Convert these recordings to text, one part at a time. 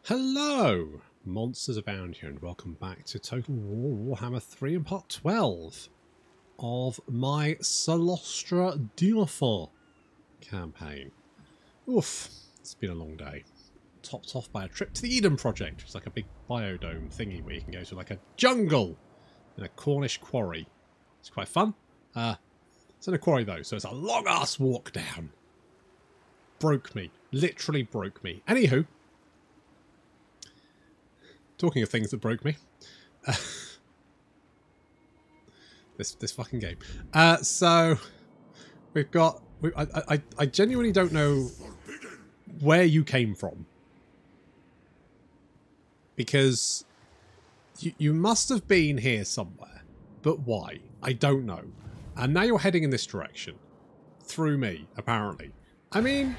Hello, monsters abound here, and welcome back to Total War Warhammer 3 and part 12 of my Cylostra Direfin campaign. Oof, it's been a long day. Topped off by a trip to the Eden Project, which is like a big biodome thingy where you can go to like a jungle in a Cornish quarry. It's quite fun. It's in a quarry though, so it's a long ass walk down. Broke me. Literally broke me. Anywho, talking of things that broke me, this fucking game. So we've got. I genuinely don't know where you came from, because you must have been here somewhere, but why? I don't know. And now you're heading in this direction, through me, apparently. I mean,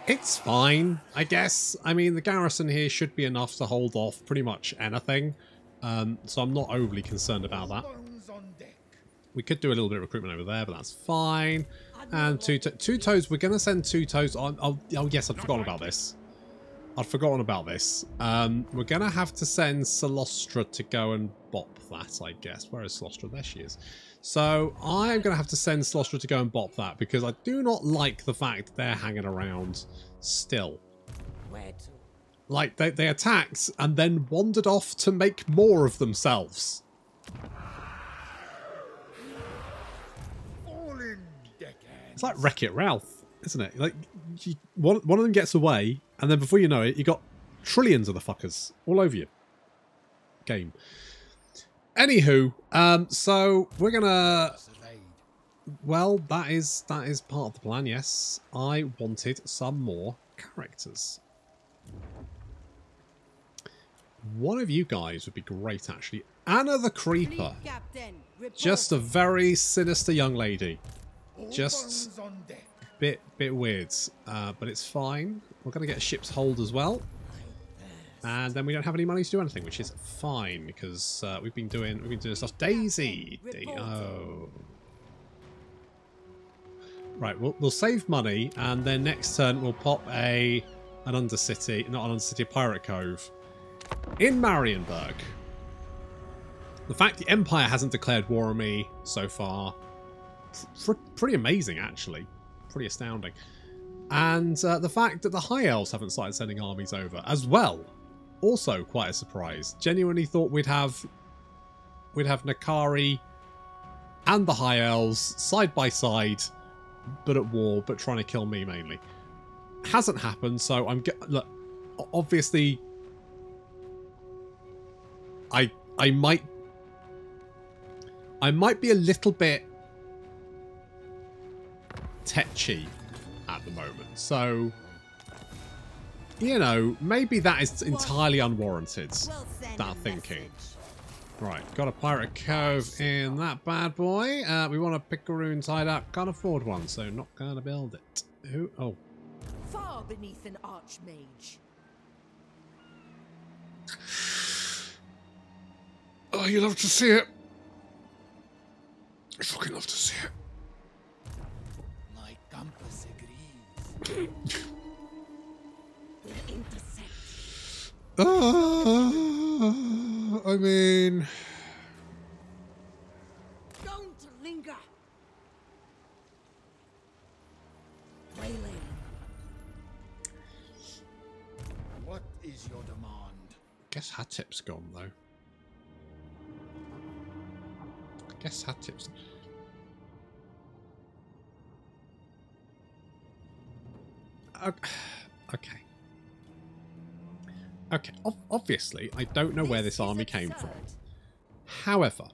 it's fine, I guess. I mean, the garrison here should be enough to hold off pretty much anything. So I'm not overly concerned about that. We could do a little bit of recruitment over there, but that's fine. And Two Toes, we're going to send Two Toes on. Oh, yes, I'd forgotten about this. We're going to have to send Cylostra to go and bop that, I guess. Where is Cylostra? There she is. So I'm going to have to send Cylostra to go and bop that, because I do not like the fact they're hanging around still. Where to? Like, they attacked and then wandered off to make more of themselves. It's like Wreck-It Ralph, isn't it? Like, one of them gets away, and then before you know it, you got trillions of the fuckers all over you. Game. Anywho, so we're gonna. Well, that is part of the plan. Yes, I wanted some more characters. One of you guys would be great, actually. Anna the Creeper. Just a very sinister young lady. Just bit weird, but it's fine. We're gonna get a ship's hold as well, and then we don't have any money to do anything, which is fine, because we've been doing stuff. Daisy, oh, right. We'll save money, and then next turn we'll pop a pirate cove in Marienburg. The fact the Empire hasn't declared war on me so far, pretty amazing, actually. Pretty astounding. And the fact that the High Elves haven't started sending armies over as well, also quite a surprise. Genuinely thought we'd have Nakari and the High Elves side by side, but at war, but trying to kill me mainly. Hasn't happened, so look, obviously I might be a little bit tetchy at the moment, so you know, maybe that is entirely unwarranted, that thinking. Right, got a pirate cove in that bad boy. We want a picaroon tied up, can't afford one, so not gonna build it. Who? Oh, far beneath an archmage. Oh, you love to see it. I fucking love to see it. My compass agrees. We'll intersect. I mean, Don't linger. Waylay. What is your demand? guess Hatip's gone though. I guess Hatip's. Okay. Okay, obviously, I don't know where this army came from. However,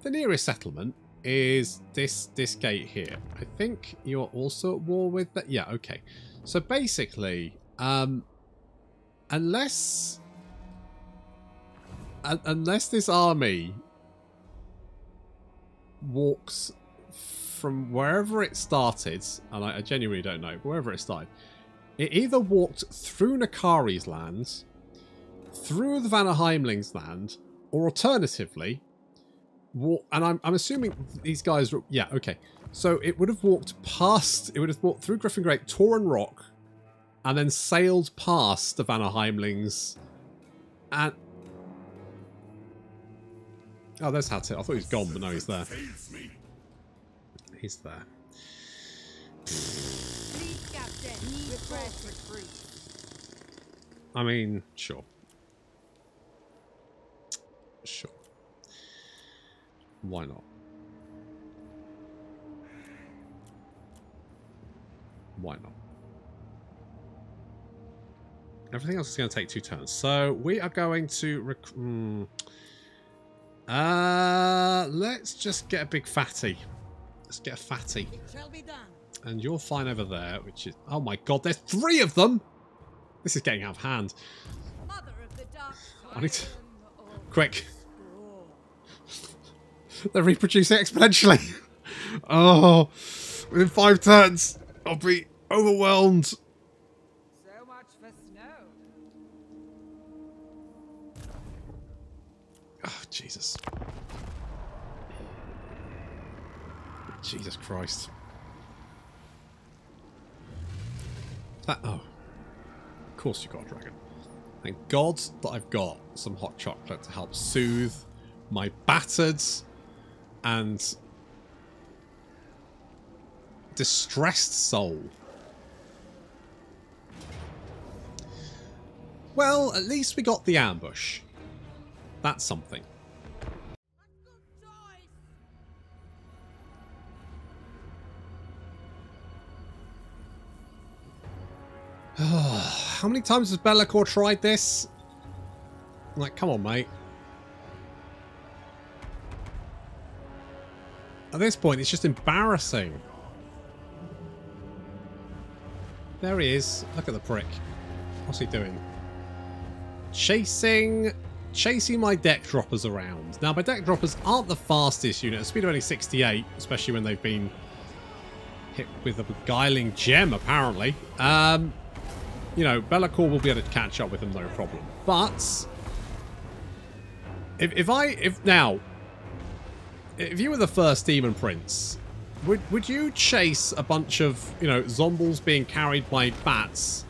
the nearest settlement is this gate here. I think you're also at war with that. Yeah, okay. So basically, unless this army walks from wherever it started, and I genuinely don't know, but wherever it started, it either walked through Nakari's lands, through the Vanaheimling's land, or alternatively, and I'm assuming these guys were, yeah, okay. So it would have walked past, it would have walked through Griffin Great, Toran Rock, and then sailed past the Vanaheimlings. And... oh, there's Hattit. I thought he was gone, but no, he's there. He's there. I mean, sure. Sure. Why not? Why not? Everything else is going to take 2 turns. So we are going to... let's just get a big fatty. Let's get a fatty. It shall be done. And you're fine over there, which is... oh my god, there's 3 of them! This is getting out of hand. Mother of the dark, I need to... quick. They're reproducing exponentially. Oh, within 5 turns, I'll be overwhelmed. So much for snow. Oh, Jesus. Jesus Christ. That, oh. Of course you got a dragon. Thank God that I've got some hot chocolate to help soothe my battered and distressed soul. Well, at least we got the ambush. That's something. How many times has Be'lakor tried this? Like, come on, mate. At this point, it's just embarrassing. There he is. Look at the prick. What's he doing? Chasing my deck droppers around. Now, my deck droppers aren't the fastest unit. A speed of only 68, especially when they've been hit with a beguiling gem, apparently. You know, Be'lakor will be able to catch up with them, no problem. But if you were the first Demon Prince, would you chase a bunch of, you know, zombies being carried by bats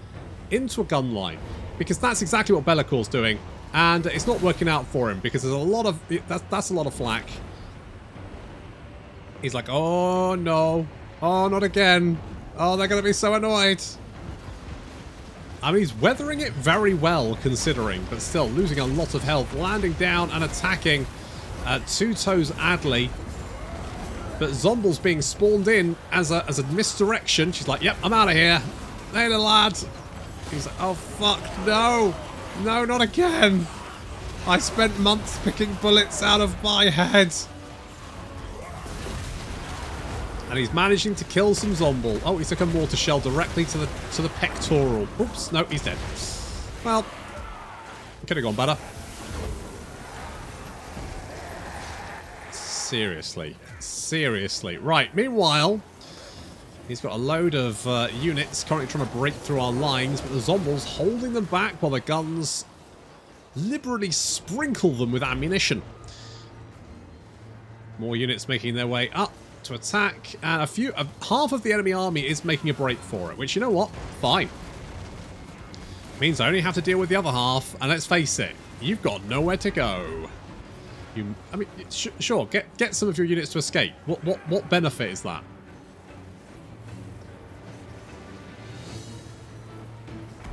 into a gun line? Because that's exactly what Be'lakor's doing, and it's not working out for him because there's a lot of that's a lot of flack. He's like, oh no, oh not again, oh they're gonna be so annoyed. I mean, he's weathering it very well, considering, but still losing a lot of health, landing down and attacking Two Toes Adley. But Zomble's being spawned in as a misdirection. She's like, yep, I'm out of here. Later, lad. He's like, oh, fuck, no. No, not again. I spent months picking bullets out of my head. And he's managing to kill some Zomble. Oh, he took a mortar shell directly to the pectoral. Oops, no, he's dead. Well, could have gone better. Seriously. Seriously. Right, meanwhile, he's got a load of units currently trying to break through our lines, but the Zombles holding them back while the guns liberally sprinkle them with ammunition. More units making their way up to attack, and half of the enemy army is making a break for it, which, you know what, fine. Means I only have to deal with the other half, and let's face it, you've got nowhere to go. I mean, sure, get some of your units to escape. What benefit is that?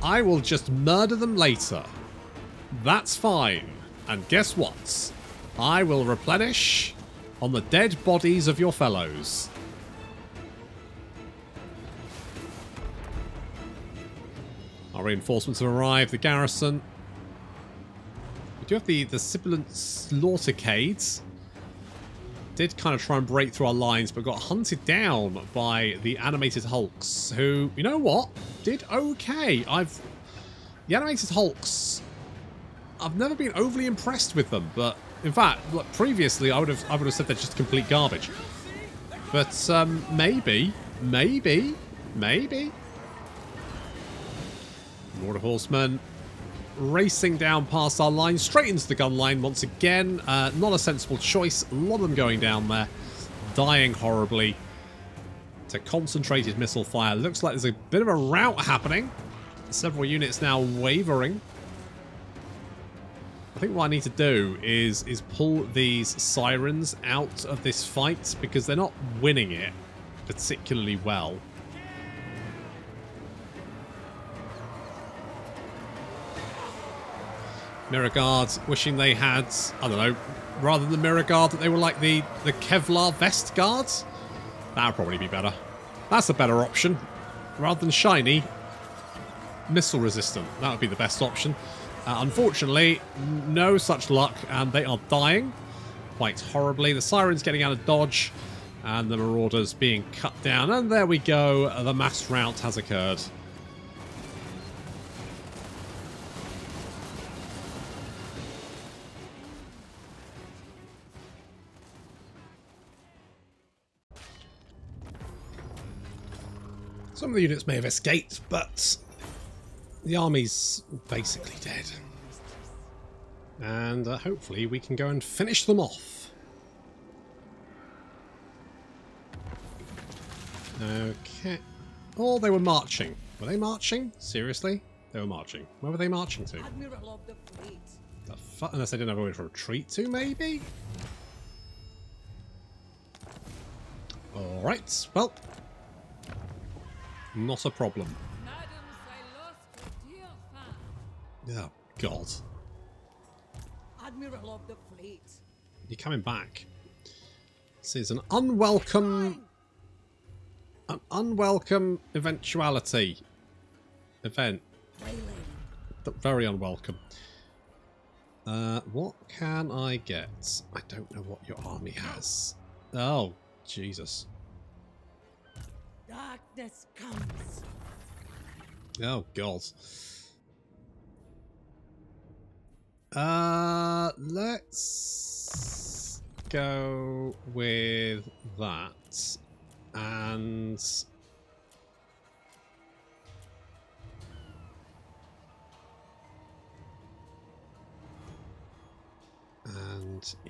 I will just murder them later. That's fine. And guess what? I will replenish on the dead bodies of your fellows. Our reinforcements have arrived. The garrison. We do have the sibilant slaughtercades. Did kind of try and break through our lines, but got hunted down by the animated hulks, who, you know what, did okay. The animated hulks, I've never been overly impressed with them, but in fact, look, previously I would have said they're just complete garbage. But maybe. Mortar horsemen racing down past our line, straight into the gun line once again. Not a sensible choice. A lot of them going down there, dying horribly to concentrated missile fire. Looks like there's a bit of a rout happening. Several units now wavering. I think what I need to do is pull these sirens out of this fight because they're not winning it particularly well. Mirror Guard, wishing they had, I don't know, rather than Mirror Guard, that they were like the Kevlar Vest Guards. That would probably be better. That's a better option. Rather than shiny, missile resistant. That would be the best option. Unfortunately, no such luck, and they are dying quite horribly. The Siren's getting out of dodge, and the Marauders being cut down. And there we go. The mass rout has occurred. Some of the units may have escaped, but the army's basically dead. And hopefully we can go and finish them off. Okay. Oh, they were marching. Were they marching? Seriously? They were marching. Where were they marching to? Admiral of the fleet. Unless they didn't have anywhere to retreat to, maybe? Alright, well. Not a problem. Madam Cylostra Direfin. Oh, God. Admiral of the fleet. You're coming back. This is an unwelcome eventuality. Event. Very unwelcome. What can I get? I don't know what your army has. Oh, Jesus. Darkness comes. Oh, God. Let's go with that. And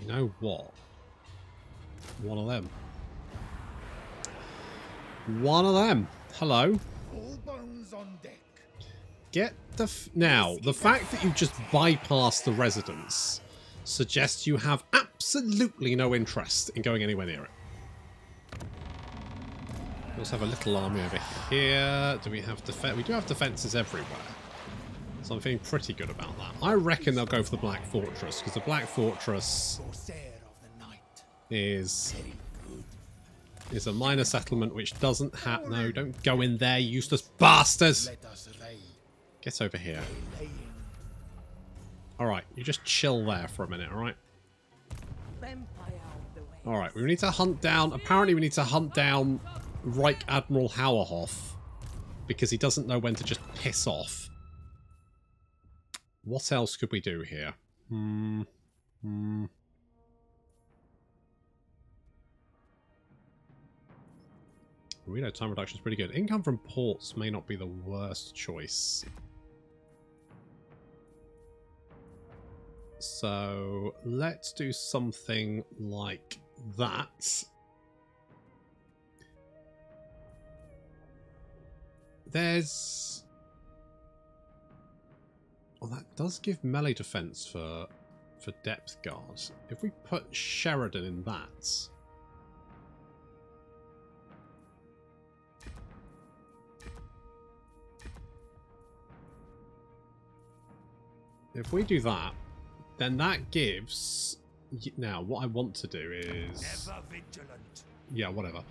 you know what? One of them. One of them. Hello. All bones on deck. Get the now, the fact that you just bypassed the residence suggests you have absolutely no interest in going anywhere near it. We also have a little army over here. Do we have defense? We do have defenses everywhere. So I'm feeling pretty good about that. I reckon they'll go for the Black Fortress, because the Black Fortress is a minor settlement which doesn't have... No, don't go in there, you useless bastards! Get over here. Alright, you just chill there for a minute, alright? Alright, we need to hunt down... Apparently we need to hunt down Reich Admiral Hauerhoff, because he doesn't know when to just piss off. What else could we do here? Reload time reduction is pretty good. Income from ports may not be the worst choice. So let's do something like that. There's... Well, that does give melee defense for depth guards. If we put Sheridan in that... If we do that, then that gives... Now, what I want to do is... Never vigilant. Yeah, whatever.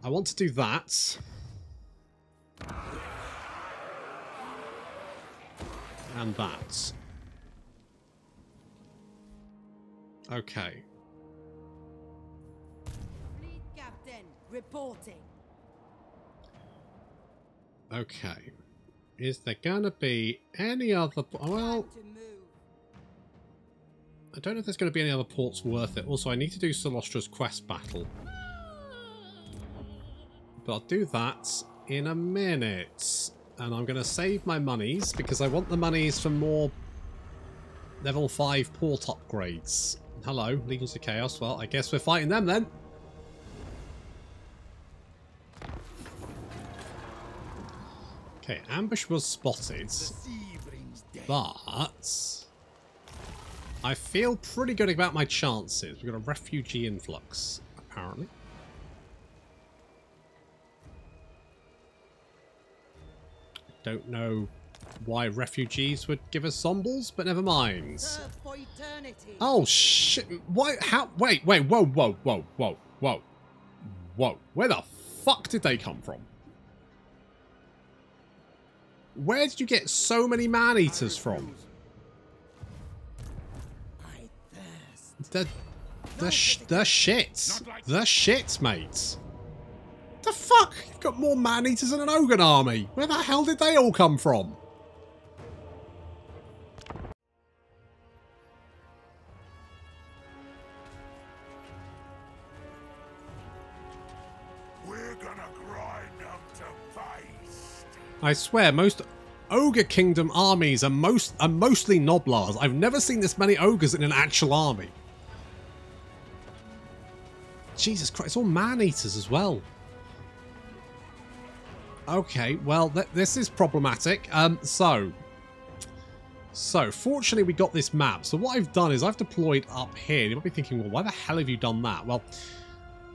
I want to do that. And that. Okay. Fleet captain reporting. Okay. Is there gonna be any other... Well... I don't know if there's going to be any other ports worth it. Also, I need to do Cylostra's quest battle. But I'll do that in a minute. And I'm going to save my monies, because I want the monies for more level 5 port upgrades. Hello, Legions of Chaos. Well, I guess we're fighting them then. Okay, ambush was spotted, The sea brings death. but I feel pretty good about my chances. We've got a refugee influx, apparently. Don't know why refugees would give us zombles, but never mind. Serve for eternity. Oh shit! Why? How? Wait! Whoa! Whoa! Whoa! Whoa! Whoa! Whoa! Where the fuck did they come from? Where did you get so many man-eaters from? I thirst. The shit. The shit, mate. The fuck? You've got more man-eaters than an Ogre army. Where the hell did they all come from? We're gonna grind them to paste. I swear, most Ogre Kingdom armies are mostly Noblars. I've never seen this many Ogres in an actual army. Jesus Christ, it's all man-eaters as well. Okay, well, this is problematic. So, fortunately we got this map. So what I've done is I've deployed up here. You might be thinking, well, why the hell have you done that? Well,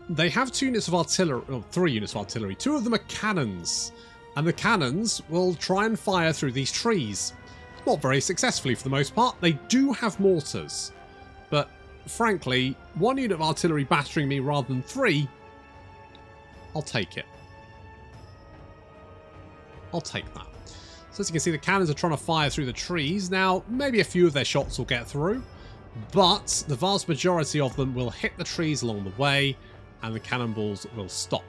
they have 2 units of artillery, or 3 units of artillery. 2 of them are cannons. And the cannons will try and fire through these trees. Not very successfully for the most part. They do have mortars. But, frankly, 1 unit of artillery battering me rather than 3, I'll take it. I'll take that. So as you can see, the cannons are trying to fire through the trees. Now, maybe a few of their shots will get through, but the vast majority of them will hit the trees along the way, and the cannonballs will stop.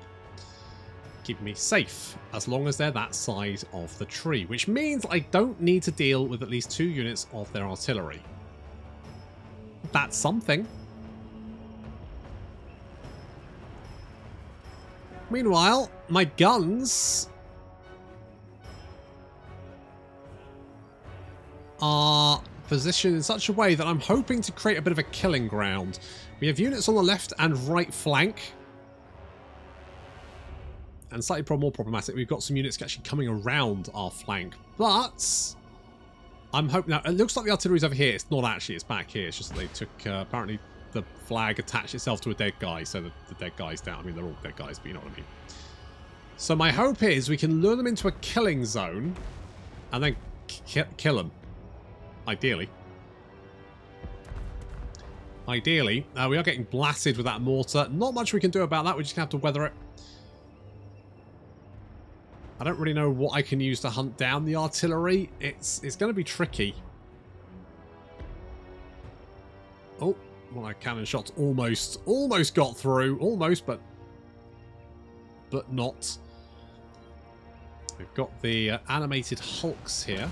Keeping me safe, as long as they're that side of the tree, which means I don't need to deal with at least 2 units of their artillery. That's something. Meanwhile, my guns are positioned in such a way that I'm hoping to create a bit of a killing ground. We have units on the left and right flank. And slightly more problematic, we've got some units actually coming around our flank. But I'm hoping... Now, it looks like the artillery's over here. It's not actually. It's back here. It's just that they took... apparently, the flag attached itself to a dead guy, so the dead guy's down. I mean, they're all dead guys, but you know what I mean. So my hope is we can lure them into a killing zone and then kill them. Ideally. Ideally. We are getting blasted with that mortar. Not much we can do about that. We're just going to have to weather it. I don't really know what I can use to hunt down the artillery. It's going to be tricky. Oh, one of my cannon shots almost got through. Almost, but not. We've got the animated hulks here.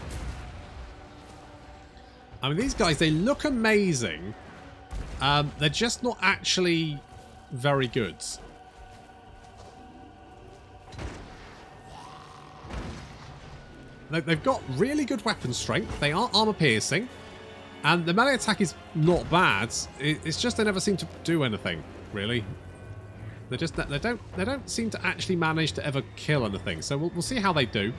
I mean, these guys, they look amazing. They're just not actually very good. They've got really good weapon strength. They are armor piercing. And the melee attack is not bad. It's just they never seem to do anything, really. They don't seem to actually manage to ever kill anything. So we'll see how they do.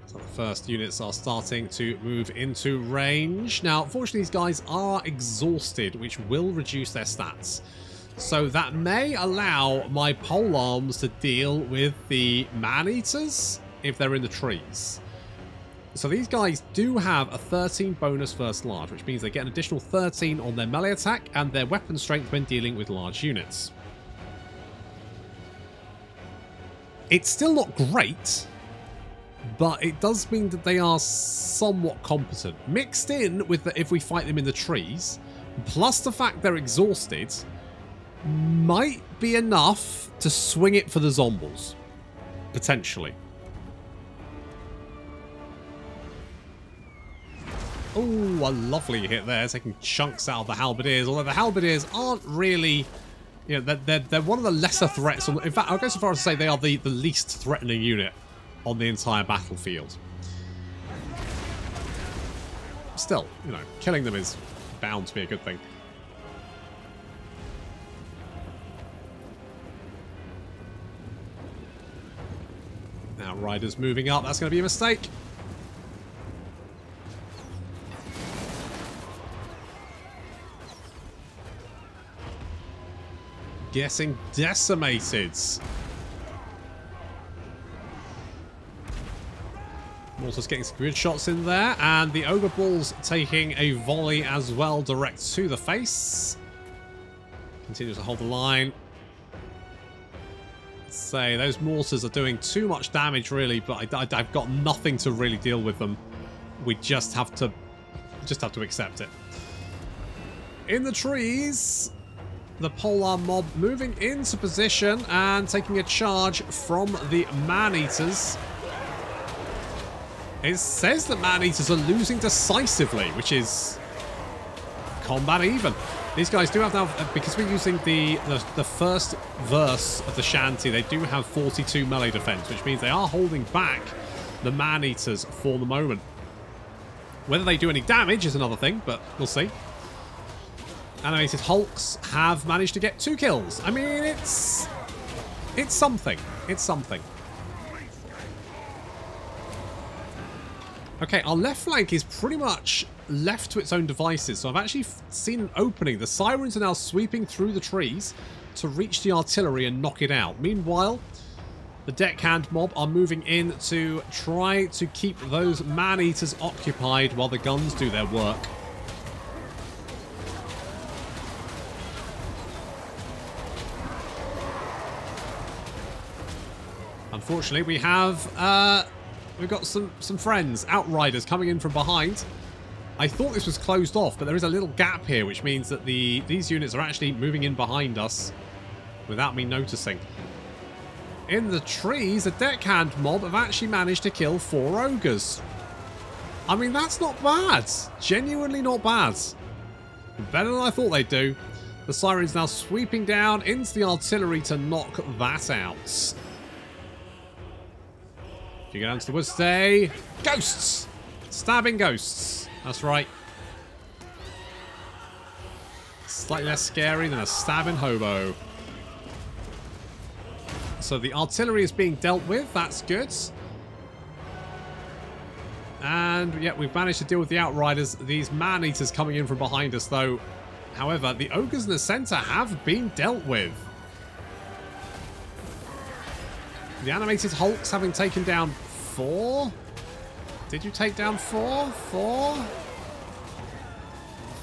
So the first units are starting to move into range. Now, unfortunately, these guys are exhausted, which will reduce their stats. So that may allow my polearms to deal with the man-eaters if they're in the trees. So these guys do have a 13 bonus first large, which means they get an additional 13 on their melee attack and their weapon strength when dealing with large units. It's still not great, but it does mean that they are somewhat competent. Mixed in with if we fight them in the trees, plus the fact they're exhausted, might be enough to swing it for the zombies. Potentially. Oh, a lovely hit there, taking chunks out of the halberdiers. Although the halberdiers aren't really, you know, they're one of the lesser threats. In fact, I'll go so far as to say they are the least threatening unit on the entire battlefield. Still, you know, killing them is bound to be a good thing. Outriders moving up. That's going to be a mistake. Getting decimated. Mortar's getting some good shots in there. And the Ogre Balls taking a volley as well, direct to the face. Continues to hold the line. Say those mortars are doing too much damage, really, but I've got nothing to really deal with them. We just have to accept it. In the trees, the Polar Mob moving into position and taking a charge from the Man-Eaters. It says that Man-Eaters are losing decisively, which is combat even. These guys do have now, because we're using the first verse of the shanty, they do have 42 melee defense, which means they are holding back the Man-Eaters for the moment. Whether they do any damage is another thing, but we'll see. Animated Hulks have managed to get 2 kills. I mean, it's something. It's something. Okay, our left flank is pretty much left to its own devices, so I've actually seen an opening. The Sirens are now sweeping through the trees to reach the artillery and knock it out. Meanwhile, the Deckhand Mob are moving in to try to keep those Man-Eaters occupied while the guns do their work. Unfortunately, we've got some friends, Outriders, coming in from behind. I thought this was closed off, but there is a little gap here, which means that these units are actually moving in behind us without me noticing. In the trees, the Deckhand Mob have actually managed to kill 4 ogres. I mean, that's not bad. Genuinely not bad. Better than I thought they'd do. The Sirens now sweeping down into the artillery to knock that out. If you go down to the woods today, ghosts! Stabbing ghosts. That's right. Slightly less scary than a stabbing hobo. So the artillery is being dealt with. That's good. And yeah, we've managed to deal with the Outriders. These Man-Eaters coming in from behind us, though. However, the Ogres in the centre have been dealt with. The Animated Hulks having taken down 4. Did you take down 4? 4?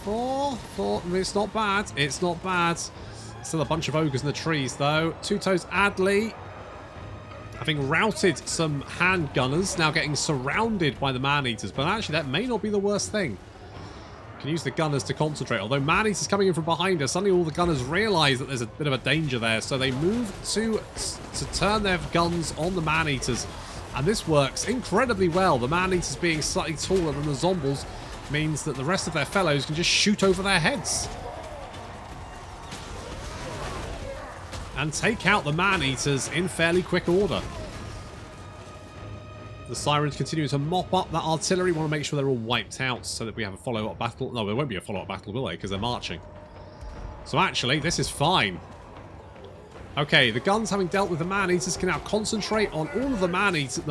4? 4? I mean, it's not bad. It's not bad. Still a bunch of ogres in the trees, though. Two Toes Adley having routed some handgunners, now getting surrounded by the Man-Eaters. But actually, that may not be the worst thing. Can use the gunners to concentrate. Although Man-Eaters coming in from behind us, suddenly all the gunners realise that there's a bit of a danger there. So they move to turn their guns on the Man-Eaters. And this works incredibly well. The Man-Eaters being slightly taller than the Zombies means that the rest of their fellows can just shoot over their heads. And take out the Man-Eaters in fairly quick order. The Sirens continue to mop up that artillery. Want to make sure they're all wiped out so that we have a follow-up battle. No, there won't be a follow-up battle, will they? Because they're marching. So actually, this is fine. Okay, the guns having dealt with the Man-Eaters can now concentrate on all of the Man-Eaters,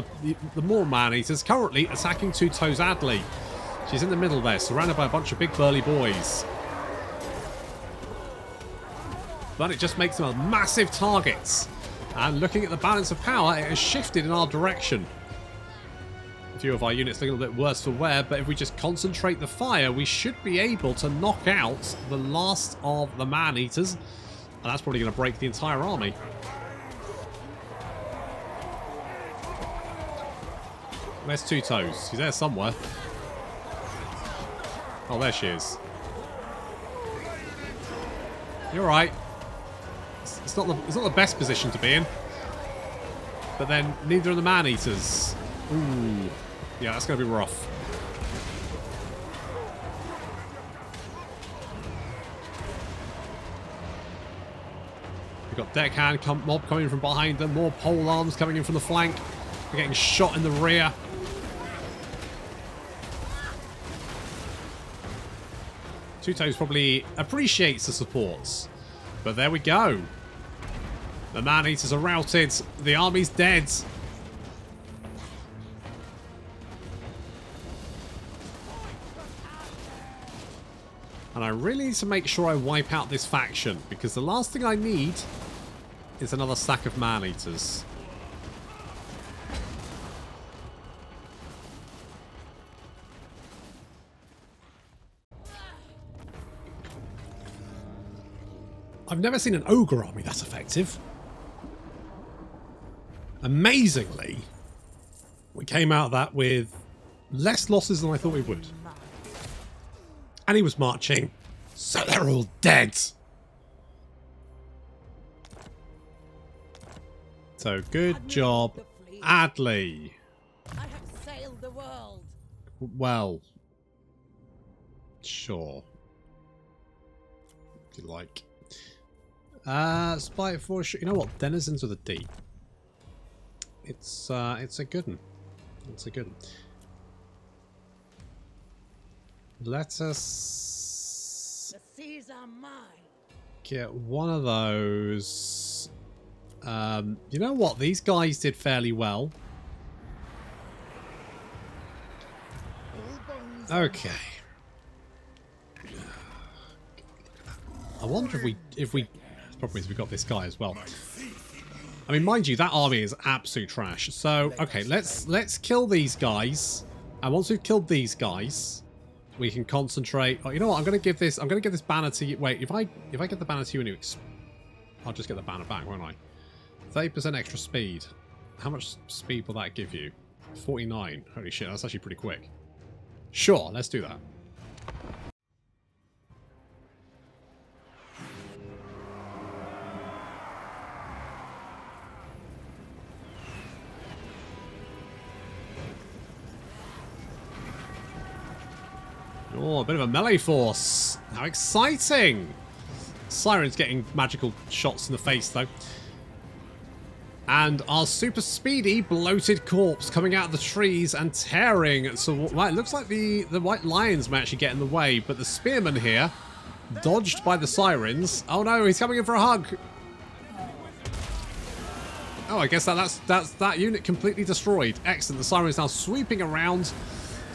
the more Man-Eaters currently attacking Two Toes Adley. She's in the middle there, surrounded by a bunch of big burly boys. But it just makes them a massive target. And looking at the balance of power, it has shifted in our direction. A few of our units looking a little bit worse for wear, but if we just concentrate the fire, we should be able to knock out the last of the Man-Eaters. And that's probably going to break the entire army. Where's Two Toes? She's there somewhere. Oh, there she is. You're right. It's not the best position to be in. But then neither are the Man-Eaters. Ooh. Yeah, that's going to be rough. We've got Deckhand Mob coming from behind them. More pole arms coming in from the flank. We're getting shot in the rear. Two Toes probably appreciates the supports. But there we go. The Man-Eaters are routed. The army's dead. And I really need to make sure I wipe out this faction, because the last thing I need is another stack of man-eaters. I've never seen an ogre army that's effective. Amazingly, we came out of that with less losses than I thought we would. And he was marching, so they're all dead. So good job, Adley. I have sailed the world. Well, sure. If you like. Spy for sure. You know what? Denizens of the Deep. It's a good one. It's a good one. Let us The seas are mine. get one of those. You know what? These guys did fairly well. Okay. I wonder if we. The problem is we got this guy as well. I mean, mind you, that army is absolute trash. So, okay, let's kill these guys, and once we've killed these guys, we can concentrate. Oh, you know what? I'm gonna give this banner to you. Wait, if I get the banner to you, I'll just get the banner back, won't I? 30% extra speed. How much speed will that give you? 49. Holy shit, that's actually pretty quick. Sure, let's do that. Oh, a bit of a melee force. How exciting! Siren's getting magical shots in the face, though. And our super speedy, bloated corpse coming out of the trees and tearing. So, well, it looks like the white lions may actually get in the way, but the spearman here, dodged by the sirens. Oh no, he's coming in for a hug. Oh, I guess that's that unit completely destroyed. Excellent. The siren is now sweeping around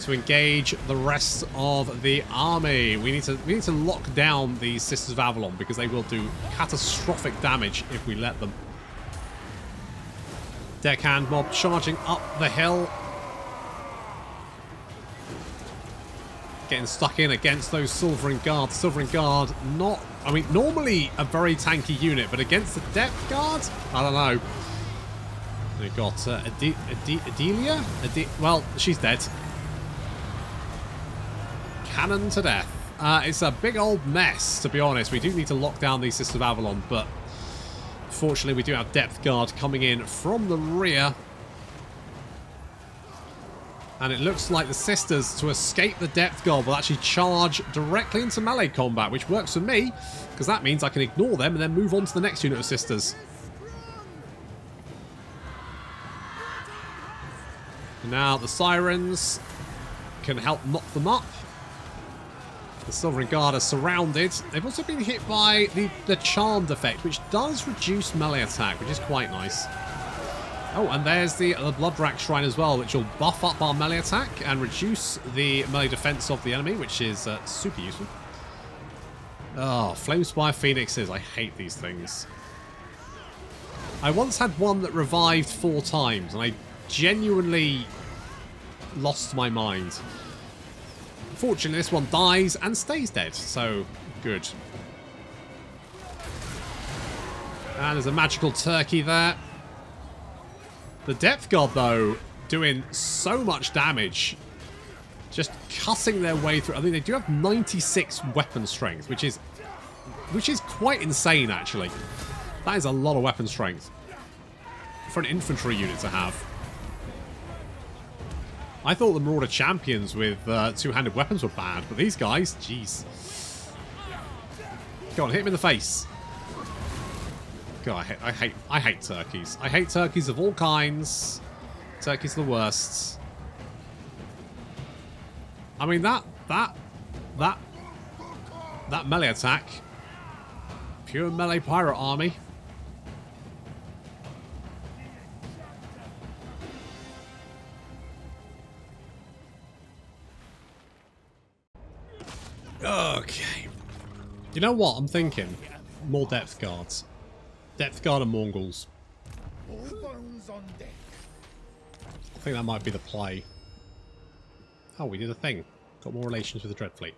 to engage the rest of the army. We need to lock down these Sisters of Avalon because they will do catastrophic damage if we let them. Deckhand mob charging up the hill. Getting stuck in against those Silvering Guards. Silvering Guard, not... I mean, normally a very tanky unit, but against the Depth Guard? I don't know. We've got Adelia? Well, she's dead. Cannon to death. It's a big old mess, to be honest. We do need to lock down these Sisters of Avalon, but fortunately we do have Depth Guard coming in from the rear. And it looks like the Sisters, to escape the Depth Guard, will actually charge directly into melee combat, which works for me, because that means I can ignore them and then move on to the next unit of Sisters. Now the Sirens can help knock them up. The Silvering Guard are surrounded. They've also been hit by the Charmed effect, which does reduce melee attack, which is quite nice. Oh, and there's the Bloodrack Shrine as well, which will buff up our melee attack and reduce the melee defense of the enemy, which is super useful. Oh, Flamespire Phoenixes. I hate these things. I once had one that revived 4 times, and I genuinely lost my mind. Fortunately, this one dies and stays dead, so good. And there's a magical turkey there. The Depth Guard, though, doing so much damage. Just cutting their way through. I mean, they do have 96 weapon strength, which is quite insane, actually. That is a lot of weapon strength for an infantry unit to have. I thought the Marauder Champions with two-handed weapons were bad, but these guys, jeez. Go on, hit him in the face. God, I hate turkeys. I hate turkeys of all kinds. Turkeys are the worst. I mean, that melee attack. Pure melee pirate army. Okay. You know what? I'm thinking more depth guards. Depth guard and Mongols. All bones on deck. I think that might be the play. Oh, we did a thing. Got more relations with the Dreadfleet.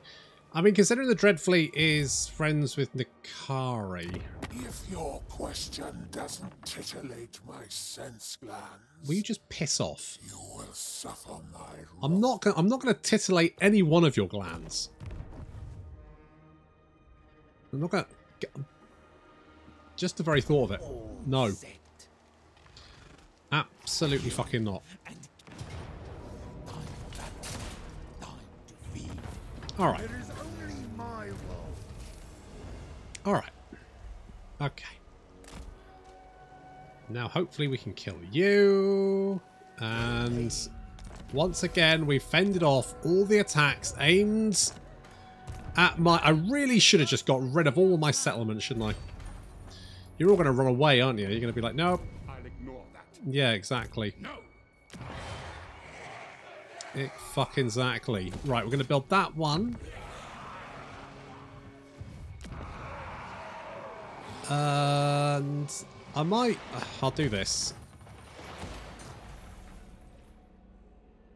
I mean, considering the Dreadfleet is friends with Nikari. If your question doesn't titillate my sense glands, Will you just piss off? you will suffer my wrath. I'm not gonna titillate any one of your glands. I'm not gonna. Just the very thought of it. No. Absolutely fucking not. Alright. It is only my role. Alright. Okay. Now hopefully we can kill you. And once again we've fended off all the attacks aimed at my... I really should have just got rid of all my settlements, shouldn't I? You're all going to run away, aren't you? You're going to be like, nope. I'll ignore that. Yeah, exactly. No. Fucking exactly. Right, we're going to build that one. And I might... I'll do this.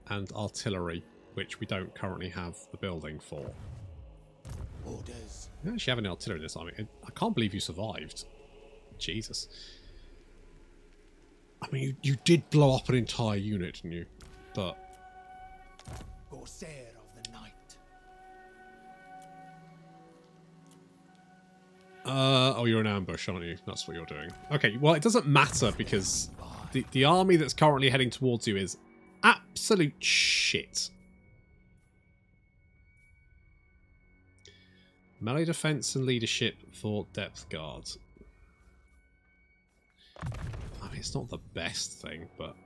And artillery, which we don't currently have the building for. Orders. We don't actually have any artillery in this army. I can't believe you survived. Jesus. I mean, you did blow up an entire unit, didn't you? But... Corsair of the night. Oh, you're in ambush, aren't you? That's what you're doing. Okay, well, it doesn't matter because the army that's currently heading towards you is absolute shit. Melee defense and leadership for depth guards. I mean, it's not the best thing, but...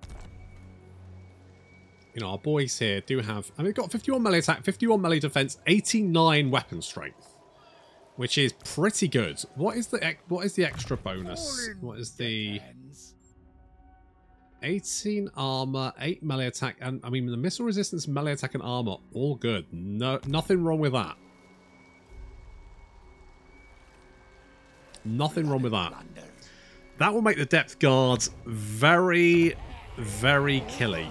You know, our boys here do have... I mean, they've got 51 melee attack, 51 melee defense, 89 weapon strength. Which is pretty good. What is the extra bonus? What is the... 18 armor, 8 melee attack, and I mean the missile resistance, melee attack, and armor, all good. No, nothing wrong with that. Nothing wrong with that. That will make the depth guards very, very killy.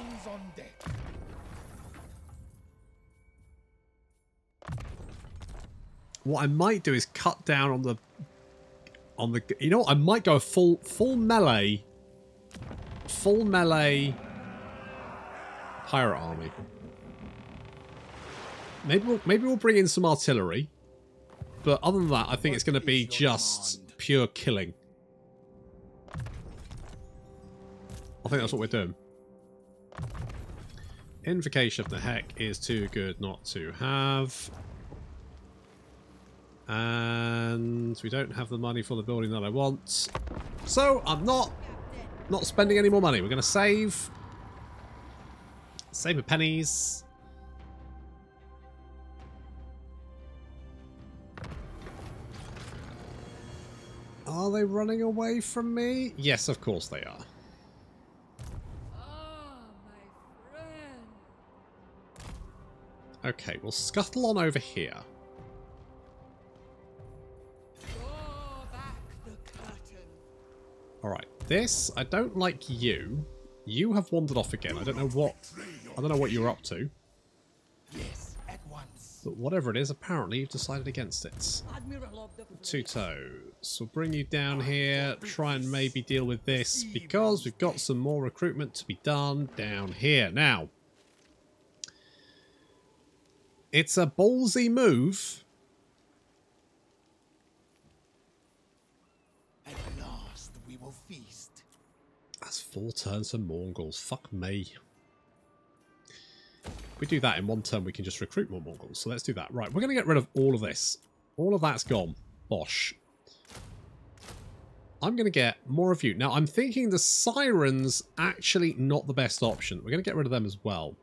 What I might do is cut down on the you know what, I might go full melee pirate army. Maybe we'll bring in some artillery, but other than that, I think it's going to be just pure killing. I think that's what we're doing. Invocation of the Heck is too good not to have. And we don't have the money for the building that I want. So I'm not spending any more money. We're going to save the pennies. Are they running away from me? Yes, of course they are. Ah, my friend. Okay, we'll scuttle on over here. Alright, this, I don't like you. You have wandered off again. I don't know what you're up to. Yes, at once. But whatever it is, apparently you've decided against it. Admiral of the Two toes. We'll bring you down here, try and maybe deal with this, because we've got some more recruitment to be done down here. Now, it's a ballsy move. Feast. That's 4 turns for Mongols. Fuck me. If we do that in 1 turn, we can just recruit more Mongols. So let's do that. Right, we're going to get rid of all of this. All of that's gone. Bosh. I'm going to get more of you. Now, I'm thinking the Sirens actually not the best option. We're going to get rid of them as well.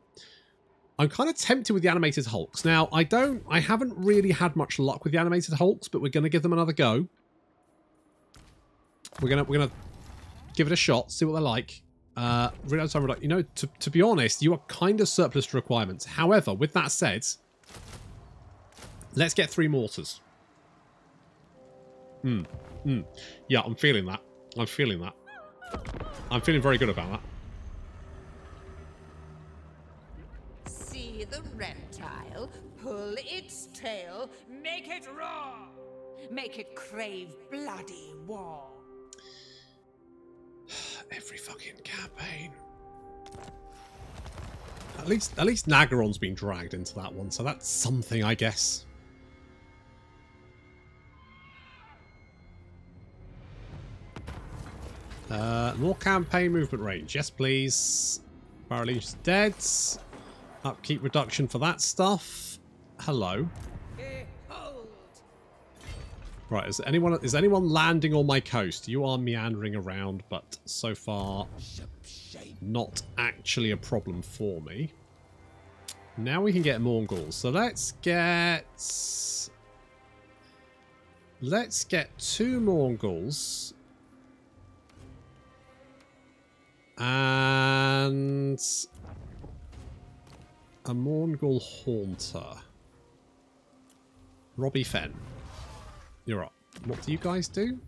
I'm kind of tempted with the animated Hulks. Now, I haven't really had much luck with the animated Hulks, but we're going to give them another go. We're gonna give it a shot, see what they're like. You know, to be honest, you are kind of surplus to requirements. However, with that said, let's get 3 mortars. Yeah, I'm feeling that. I'm feeling that. I'm feeling very good about that. See the reptile, pull its tail, make it roar, make it crave bloody war. Every fucking campaign. At least Nagaron's been dragged into that one, so that's something, I guess. More campaign movement range. Yes, please. Barrel's dead. Upkeep reduction for that stuff. Hello. Behold. Right, is anyone landing on my coast? You are meandering around, but so far not actually a problem for me. Now we can get Mongols. So let's get 2 Mongols. And a Mongol Haunter. Robbie Fenn. You're up. What do you guys do?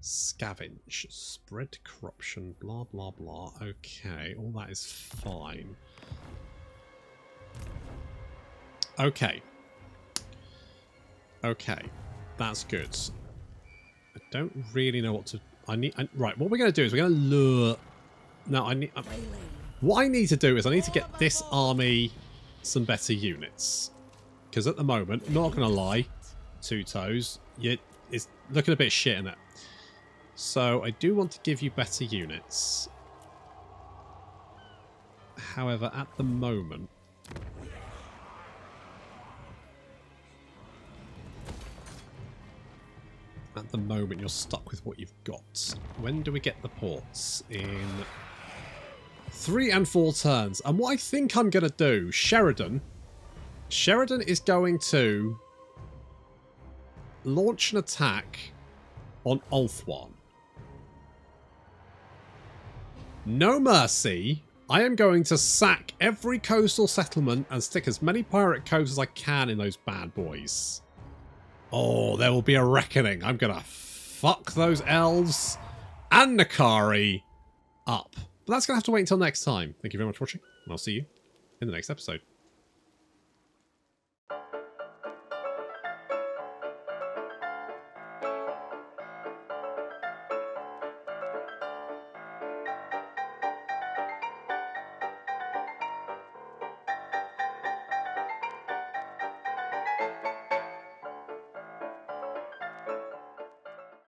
Scavenge. Spread corruption. Blah, blah, blah. Okay. All that is fine. Okay. Okay. That's good. I don't really know what to... right, what we're going to do is we're going to lure... No, what I need to do is I need to get this army some better units. Because at the moment, not going to lie, Two Toes, it's looking a bit shit in it. So I do want to give you better units. However, at the moment... you're stuck with what you've got. When do we get the ports? In 3 and 4 turns. And what I think I'm going to do, Sheridan is going to launch an attack on Ulthuan. No mercy. I am going to sack every coastal settlement and stick as many pirate coves as I can in those bad boys. Oh, there will be a reckoning. I'm going to fuck those elves and Nakari up. But that's going to have to wait until next time. Thank you very much for watching, and I'll see you in the next episode.